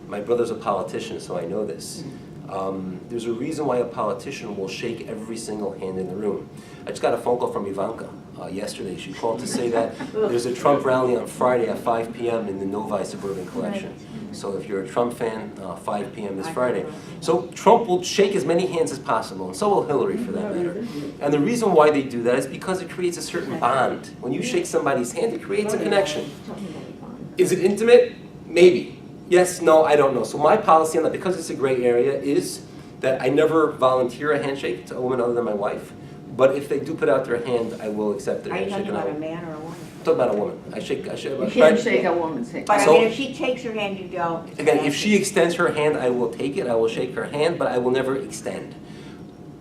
my brother's a politician, so I know this. There's a reason why a politician will shake every single hand in the room. I just got a phone call from Ivanka yesterday. She called to say that there's a Trump rally on Friday at 5 p.m. in the Novi Suburban Collection. So if you're a Trump fan, 5 p.m. this Friday. So Trump will shake as many hands as possible, and so will Hillary for that matter. And the reason why they do that is because it creates a certain bond. When you shake somebody's hand, it creates a connection. Is it intimate? Maybe. Yes, no, I don't know. So my policy on that, because it's a gray area, is that I never volunteer a handshake to a woman other than my wife. But if they do put out their hand, I will accept their Are you handshake. talking about a man or a woman? I'm talking about a woman. I shake. You can't shake a woman's hand. But I So- mean, if she takes your hand, you don't. Again, if she extends her hand, I will take it. I will shake her hand, but I will never extend.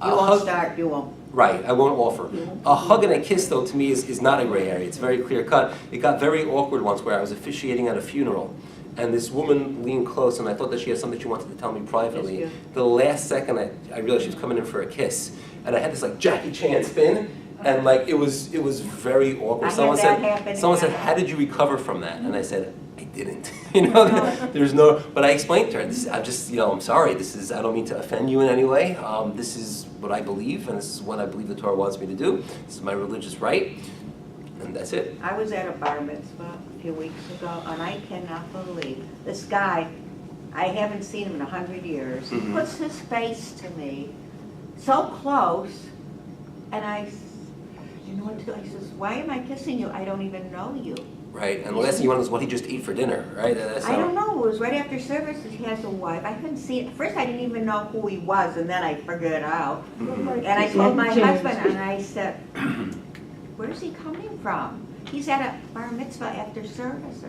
You won't start, you won't. Right, I won't offer. A hug and a kiss, though, to me is not a gray area. It's very clear cut. It got very awkward once where I was officiating at a funeral, and this woman leaned close, and I thought that she had something she wanted to tell me privately. Yes, The last second, I realized she was coming in for a kiss, and I had this like Jackie Chan spin, and like it was very awkward. I had that happen Someone said, again. "How did you recover from that?" And I said, "I didn't." You know, there's no. But I explained to her, I'm just, I'm sorry. I don't mean to offend you in any way. This is what I believe, and this is what I believe the Torah wants me to do. This is my religious right, and that's it. I was at a bar mitzvah a few weeks ago, and I cannot believe, this guy, I haven't seen him in 100 years. He Mhm. puts his face to me so close, and you know what to do? I says, why am I kissing you? I don't even know you. Right, and the last thing you want is what he just ate for dinner, right? That's I don't know, it was right after service, and he has a wife. I couldn't see it. First, I didn't even know who he was, and then I figured it out. Mhm. And I told my husband, and I said, where's he coming from? He's at a bar mitzvah after services.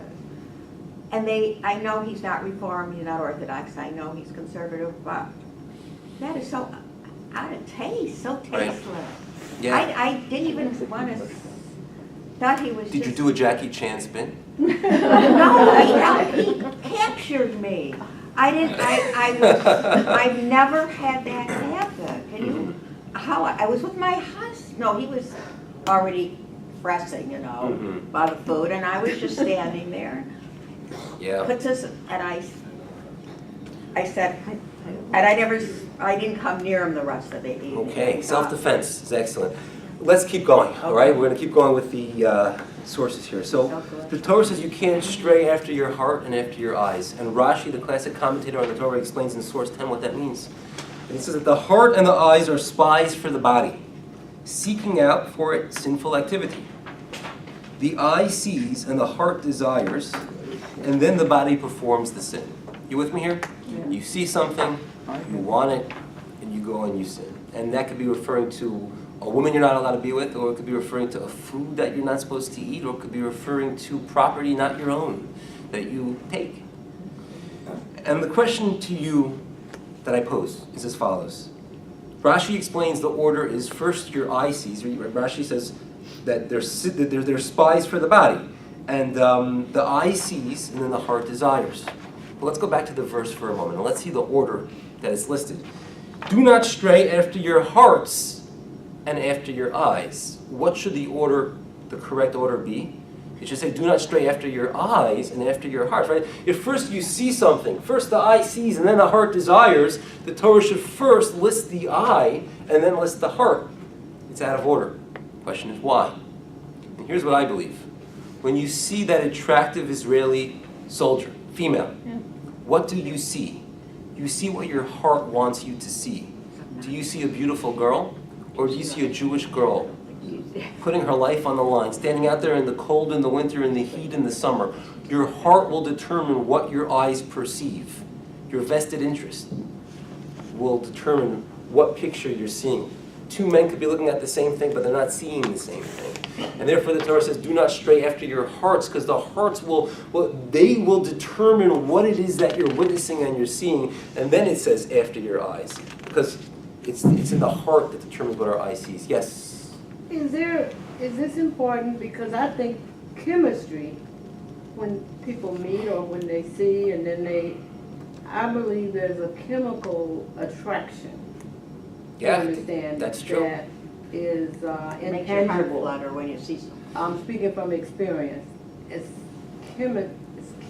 And I know he's not Reformed, he's not Orthodox, I know he's conservative, but that is so out of taste, so Right. tasteless. Yeah. I didn't even want to, thought he was Did you just- do a Jackie Chan spin? No, he captured me. I've never had that happen. Can you, I was with my husband, no, he was already pressing, Mhm. by the food, and I was just standing there. Yeah. Puts us, and I said, and I didn't come near him the rest of the evening. Okay, self-defense is excellent. Let's keep going, all right? We're going to keep going with the sources here. So the Torah says you can't stray after your heart and after your eyes. And Rashi, the classic commentator on the Torah, explains in source 10 what that means. And he says that the heart and the eyes are spies for the body, seeking out for it sinful activity. The eye sees and the heart desires, and then the body performs the sin. You with me here? You see something, you want it, and you go and you sin. And that could be referring to a woman you're not allowed to be with, or it could be referring to a food that you're not supposed to eat, or it could be referring to property not your own that you take. And the question to you that I pose is as follows. Rashi explains the order is first your eye sees. Rashi says that they're spies for the body. And the eye sees, and then the heart desires. But let's go back to the verse for a moment, and let's see the order that is listed. Do not stray after your hearts and after your eyes. What should the correct order be? It should say, do not stray after your eyes and after your hearts, right? If first you see something, first the eye sees and then the heart desires, the Torah should first list the eye and then list the heart. It's out of order. The question is why? And here's what I believe. When you see that attractive Israeli soldier, female, what do you see? You see what your heart wants you to see. Do you see a beautiful girl? Or do you see a Jewish girl putting her life on the line, standing out there in the cold in the winter, in the heat in the summer? Your heart will determine what your eyes perceive. Your vested interest will determine what picture you're seeing. Two men could be looking at the same thing, but they're not seeing the same thing. And therefore the Torah says, do not stray after your hearts, because the hearts will determine what it is that you're witnessing and you're seeing. And then it says, after your eyes. Because it's in the heart that determines what our eye sees. Yes? Is this important? Because I think chemistry, when people meet or when they see and then I believe there's a chemical attraction. Yeah, You understand? that's true. That is Makes your heart intangible. flutter when you see something. I'm speaking from experience. It's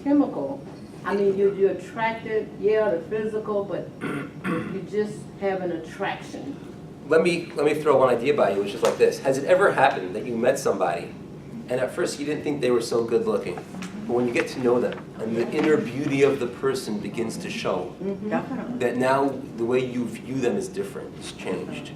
chemical. I mean, you're attracted, the physical, but you just have an attraction. Let me throw one idea by you, which is like this. Has it ever happened that you met somebody, and at first you didn't think they were so good looking, but when you get to know them, and the inner beauty of the person begins to show, Definitely. that now the way you view them is different, it's changed,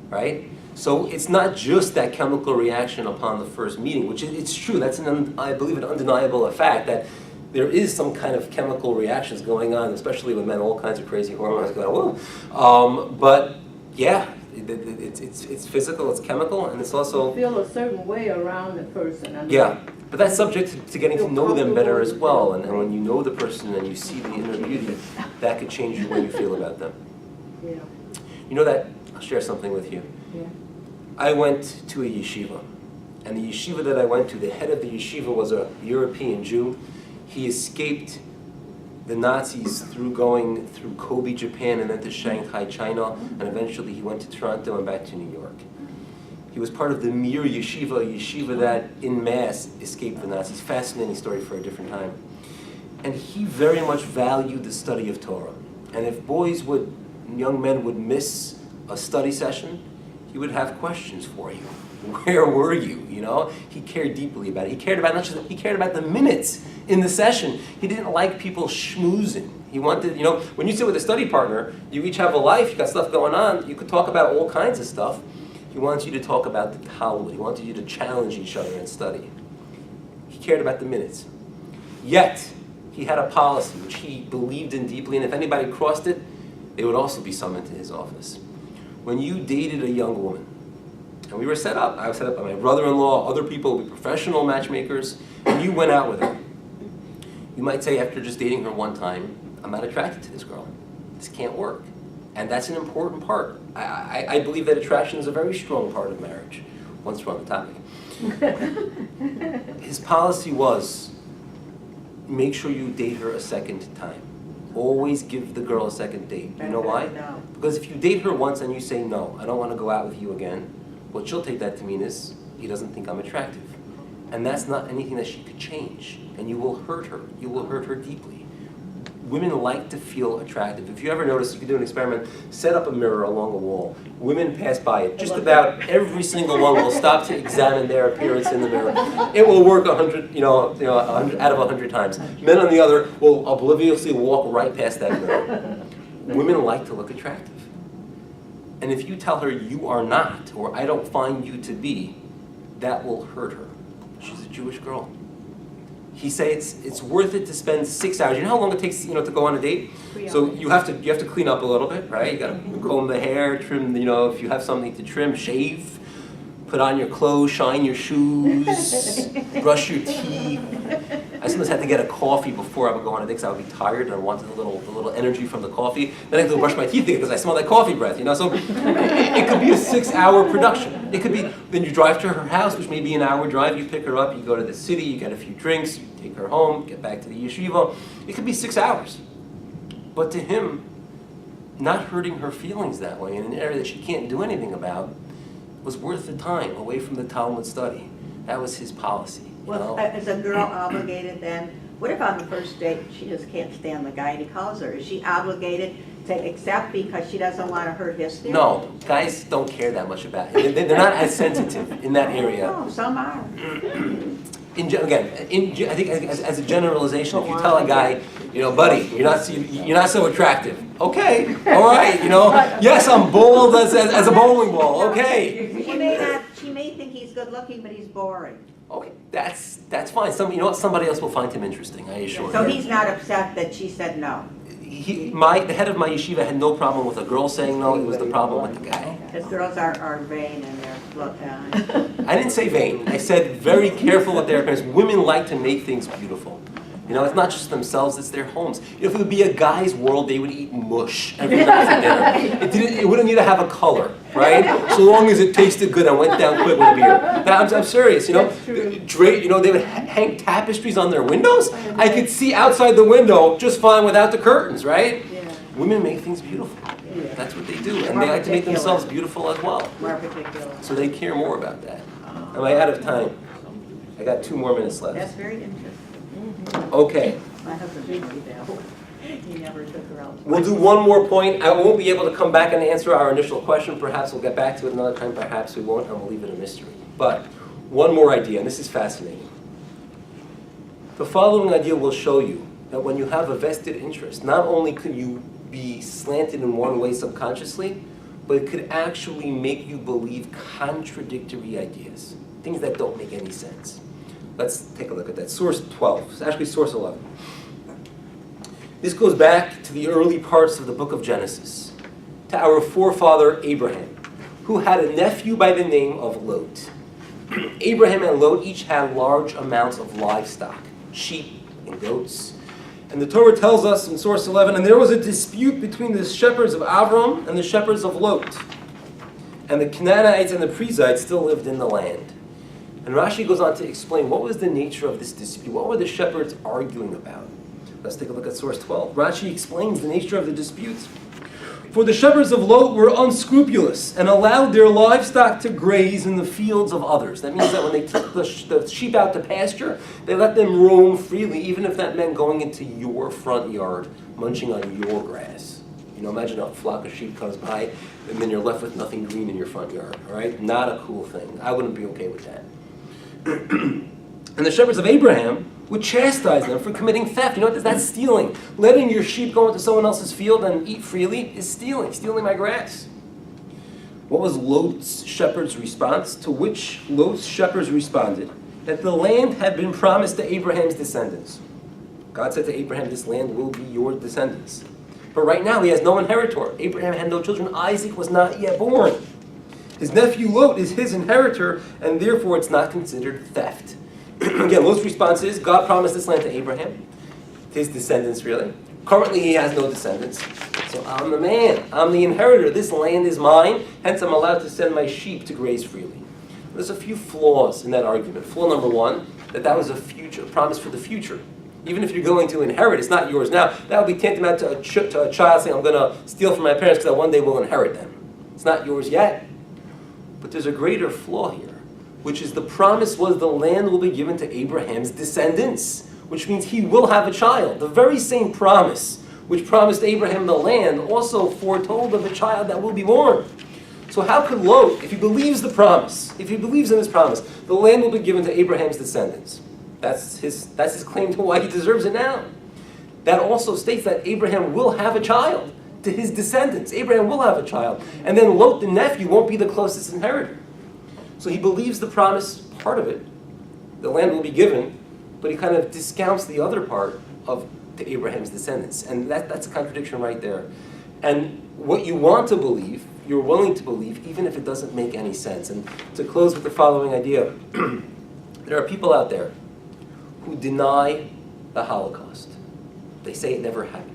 right? So it's not just that chemical reaction upon the first meeting, which it's true, that's I believe an undeniable fact that there is some kind of chemical reactions going on, especially with men, all kinds of crazy hormones going on. But yeah, it's physical, it's chemical, and it's also... You feel a certain way around the person. I mean, yeah, but that's subject to getting to know them better as well. And comfortable. when you know the person and you see the inner beauty, that could change the way you feel about them. Yeah. You know that, I'll share something with you. Yeah. I went to a yeshiva, and the yeshiva that I went to, the head of the yeshiva was a European Jew. He escaped the Nazis through going through Kobe, Japan, and then to Shanghai, China, and eventually he went to Toronto and back to New York. He was part of the Mir Yeshiva, a yeshiva that, in mass, escaped the Nazis. Fascinating story for a different time. And he very much valued the study of Torah. And if young men would miss a study session, he would have questions for you. Where were you? You know, he cared deeply about it. He cared about he cared about the minutes in the session. He didn't like people schmoozing. He wanted, you know, when you sit with a study partner, you each have a life, you got stuff going on, you could talk about all kinds of stuff. He wants you to talk about the Talmud. He wanted you to challenge each other and study. He cared about the minutes. Yet, he had a policy which he believed in deeply, and if anybody crossed it, they would also be summoned to his office. When you dated a young woman, and we were set up, I was set up by my brother-in-law, other people, we professional matchmakers, and you went out with her. You might say after just dating her one time, I'm not attracted to this girl. This can't work. And that's an important part. I believe that attraction is a very strong part of marriage, once we're on the topic. His policy was, make sure you date her a second time. Always give the girl a second date. You know why? No. Because if you date her once and you say, no, I don't want to go out with you again, what she'll take that to mean is, he doesn't think I'm attractive. And that's not anything that she could change. And you will hurt her. You will hurt her deeply. Women like to feel attractive. If you ever notice, you can do an experiment, set up a mirror along a wall. Women pass by it. Just about every single one will stop to examine their appearance in the mirror. It will work 100 out of 100 times. Men, on the other, will obliviously walk right past that mirror. Women like to look attractive. And if you tell her you are not, or I don't find you to be, that will hurt her. She's a Jewish girl. He says it's worth it to spend 6 hours. You know how long it takes, to go on a date? So you have to clean up a little bit, right? You got to comb the hair, trim, if you have something to trim, shave, put on your clothes, shine your shoes, brush your teeth. I sometimes had to get a coffee before I would go on a date because I would be tired and I wanted the little energy from the coffee. Then I had to brush my teeth because I smell that coffee breath, So it could be a 6-hour production. It could be, then you drive to her house, which may be an hour drive, you pick her up, you go to the city, you get a few drinks, you take her home, get back to the yeshiva. It could be 6 hours. But to him, not hurting her feelings that way in an area that she can't do anything about was worth the time away from the Talmud study. That was his policy. Well, is a girl obligated then? What if on the first date she just can't stand the guy and he calls her? Is she obligated to accept because she doesn't want to hurt his feelings? No, guys don't care that much about it. They're not as sensitive in that area. No, some are. I think as a generalization, if you tell a guy, buddy, you're not so attractive. Okay, all right, yes, I'm bald as a bowling ball. Okay. She may think he's good looking, but he's boring. Okay, that's fine. Somebody else will find him interesting, I assure you. So he's not upset that she said no. The head of my yeshiva had no problem with a girl saying no. It was the problem with the guy. Because girls are vain and they're I didn't say vain. I said very careful with their appearance. Women like to make things beautiful. It's not just themselves, it's their homes. If it would be a guy's world, they would eat mush every night for dinner. It wouldn't need to have a color, right? So long as it tasted good and went down quick with a beer. Now, I'm serious, they would hang tapestries on their windows. I could see outside the window just fine without the curtains, right? Yeah. Women make things beautiful. Yeah. That's what they do. And they like to make themselves beautiful as well. more particular. So they care more about that. Am I out of time? I got 2 more minutes left. That's very interesting. Okay. My husband beats me now. he never took her out. We'll do one more point. I won't be able to come back and answer our initial question. Perhaps we'll get back to it another time. Perhaps we won't, and we'll leave it a mystery. But one more idea, and this is fascinating. The following idea will show you that when you have a vested interest, not only could you be slanted in one way subconsciously, but it could actually make you believe contradictory ideas, things that don't make any sense. Let's take a look at that. Source 12, it's actually source 11. This goes back to the early parts of the book of Genesis, to our forefather Abraham, who had a nephew by the name of Lot. Abraham and Lot each had large amounts of livestock, sheep and goats. And the Torah tells us in source 11, and there was a dispute between the shepherds of Avram and the shepherds of Lot. And the Canaanites and the Perizzites still lived in the land. And Rashi goes on to explain what was the nature of this dispute. What were the shepherds arguing about? Let's take a look at source 12. Rashi explains the nature of the dispute. For the shepherds of Lot were unscrupulous and allowed their livestock to graze in the fields of others. That means that when they took the sheep out to pasture, they let them roam freely, even if that meant going into your front yard, munching on your grass. You know, imagine a flock of sheep comes by, and then you're left with nothing green in your front yard. All right, not a cool thing. I wouldn't be okay with that. And the shepherds of Abraham would chastise them for committing theft. You know what? That's stealing. Letting your sheep go into someone else's field and eat freely is stealing my grass. What was Lot's shepherds' response? To which Lot's shepherds responded that the land had been promised to Abraham's descendants. God said to Abraham, this land will be your descendants. But right now he has no inheritor. Abraham had no children. Isaac was not yet born. His nephew Lot is his inheritor, and therefore it's not considered theft. Again, Lot's response is, God promised this land to Abraham, his descendants really. Currently he has no descendants. So I'm the man, I'm the inheritor. This land is mine, hence I'm allowed to send my sheep to graze freely. There's a few flaws in that argument. Flaw number one, that was a promise for the future. Even if you're going to inherit, it's not yours now. That would be tantamount to a child saying, I'm going to steal from my parents because I one day will inherit them. It's not yours yet. But there's a greater flaw here, which is the promise was the land will be given to Abraham's descendants, which means he will have a child. The very same promise which promised Abraham the land also foretold of a child that will be born. So how could Lot, if he believes the promise, if he believes in this promise, the land will be given to Abraham's descendants? That's his claim to why he deserves it now. That also states that Abraham will have a child to his descendants. Abraham will have a child. And then Lot, the nephew, won't be the closest inheritor. So he believes the promise, part of it, the land will be given, but he kind of discounts the other part of to Abraham's descendants. And that's a contradiction right there. And what you want to believe, you're willing to believe, even if it doesn't make any sense. And to close with the following idea, there are people out there who deny the Holocaust. They say it never happened.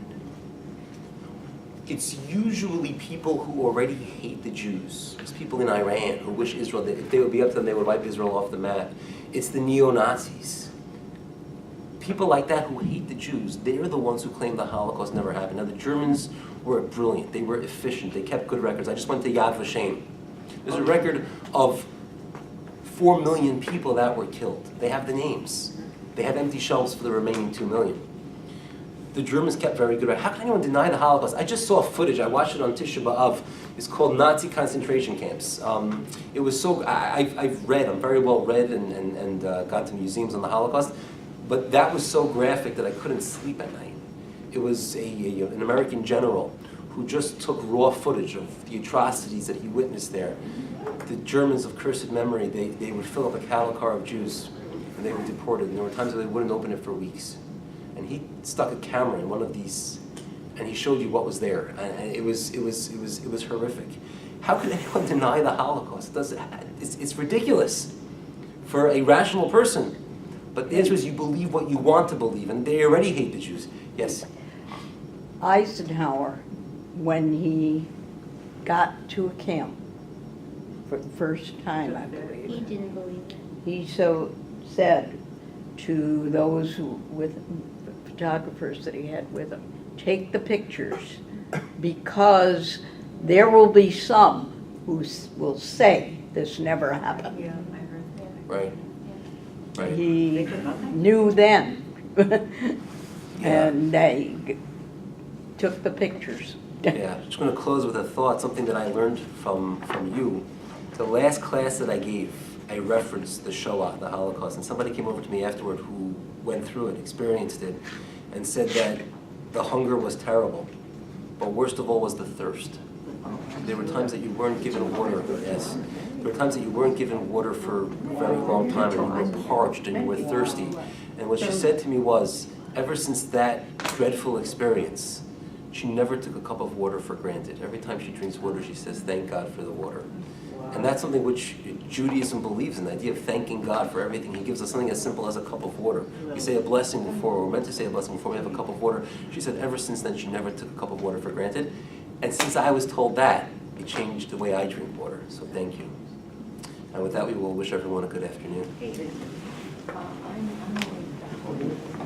It's usually people who already hate the Jews. It's people in Iran who wish Israel, if they would be up to them, they would wipe Israel off the map. It's the neo-Nazis. People like that who hate the Jews, they're the ones who claim the Holocaust never happened. Now, the Germans were brilliant. They were efficient. They kept good records. I just went to Yad Vashem. There's a record of 4 million people that were killed. They have the names. They have empty shelves for the remaining 2 million. The Germans kept very good records. How can anyone deny the Holocaust? I just saw footage. I watched it on Tisha B'Av. It's called Nazi concentration camps. It was so, I've read, I'm very well read and gone to museums on the Holocaust. But that was so graphic that I couldn't sleep at night. It was an American general who just took raw footage of the atrocities that he witnessed there. The Germans of cursed memory, they would fill up a cattle car of Jews and they were deported. And there were times where they wouldn't open it for weeks. And he stuck a camera in one of these and he showed you what was there. And it was horrific. How could anyone deny the Holocaust? It's ridiculous for a rational person. But the answer is you believe what you want to believe, and they already hate the Jews. Yes? Eisenhower, when he got to a camp for the first time, I believe, He didn't believe it. he so said to those photographers that he had with him, take the pictures, because there will be some who will say this never happened. Yeah, I heard that. Right. Right. He knew then. And took the pictures. Yeah, I'm just going to close with a thought, something that I learned from you. The last class that I gave, I referenced the Shoah, the Holocaust, and somebody came over to me afterward who went through it, experienced it, and said that the hunger was terrible, but worst of all was the thirst. There were times that you weren't given water, yes. There were times that you weren't given water for a very long time, and you were parched and you were thirsty. And what she said to me was, ever since that dreadful experience, she never took a cup of water for granted. Every time she drinks water, she says, thank God for the water. And that's something which Judaism believes in, the idea of thanking God for everything. He gives us something as simple as a cup of water. We say a blessing before, we're meant to say a blessing before we have a cup of water. She said ever since then, she never took a cup of water for granted. And since I was told that, it changed the way I drink water. So thank you. And with that, we will wish everyone a good afternoon. I'm